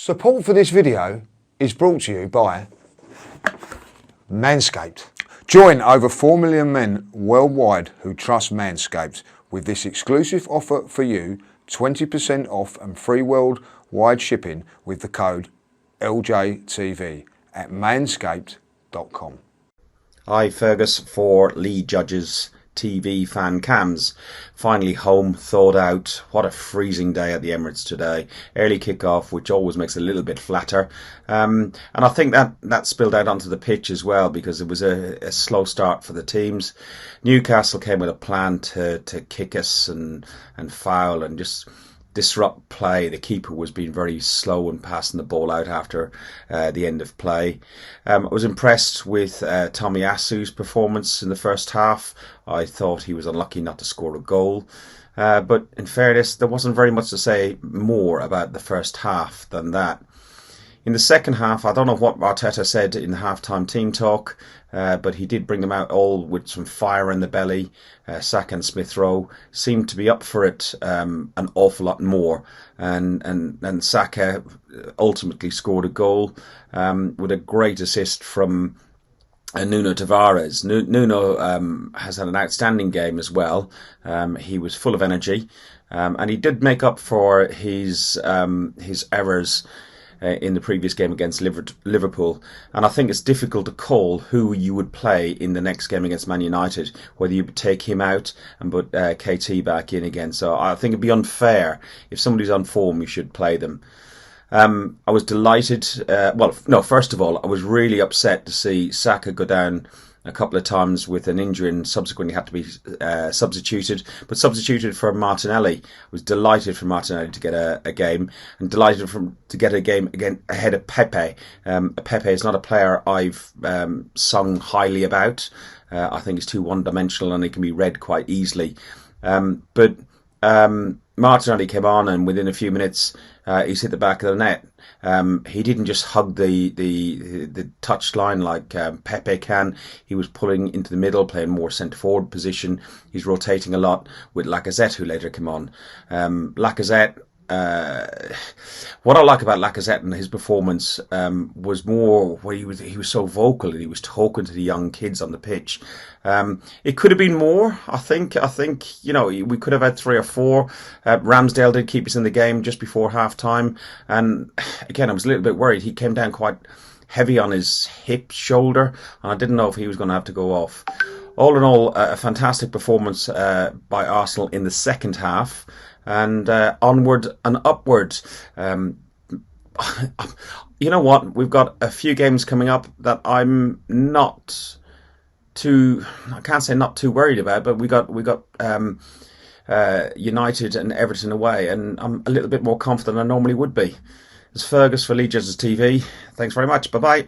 Support for this video is brought to you by Manscaped. Join over 4 million men worldwide who trust Manscaped with this exclusive offer for you, 20% off and free worldwide shipping with the code LJTV at manscaped.com. Hi, Fergus for Lead Judges TV fan cams. Finally home, thawed out. What a freezing day at the Emirates today. Early kick-off, which always makes it a little bit flatter. And I think that spilled out onto the pitch as well, because it was a slow start for the teams. Newcastle came with a plan to kick us and foul and just disrupt play. The keeper was being very slow and passing the ball out after the end of play. I was impressed with Tomiyasu's performance in the first half. I thought he was unlucky not to score a goal. But in fairness, there wasn't very much to say more about the first half than that. In the second half, I don't know what Arteta said in the half-time team talk, but he did bring them out all with some fire in the belly. Saka and Smith Rowe seemed to be up for it an awful lot more. And Saka ultimately scored a goal with a great assist from Nuno Tavares. Nuno has had an outstanding game as well. He was full of energy, and he did make up for his errors in the previous game against Liverpool. And I think it's difficult to call who you would play in the next game against Man United, whether you would take him out and put KT back in again. So I think it'd be unfair. If somebody's on form, you should play them. I was delighted. First of all, I was really upset to see Saka go down a couple of times with an injury and subsequently had to be substituted for Martinelli. I was delighted for Martinelli to get a game, and delighted to get a game again ahead of Pepe. Pepe is not a player I've sung highly about. I think he's too one-dimensional and he can be read quite easily. But Martinelli came on, and within a few minutes he's hit the back of the net. He didn't just hug the touch line like Pepe can. He was pulling into the middle, playing more centre forward position. He's rotating a lot with Lacazette, who later came on. Lacazette. What I like about Lacazette and his performance was more where he was so vocal and he was talking to the young kids on the pitch. It could have been more. I think we could have had 3 or 4. Ramsdale did keep us in the game just before half time, and again I was a little bit worried. He came down quite heavy on his hip shoulder, and I didn't know if he was going to have to go off. All in all, a fantastic performance by Arsenal in the second half. And onward and upward. You know what? We've got a few games coming up that I'm not too. I can't say not too worried about, but we got United and Everton away, and I'm a little bit more confident than I normally would be. It's Fergus for Lead Judges TV. Thanks very much. Bye bye.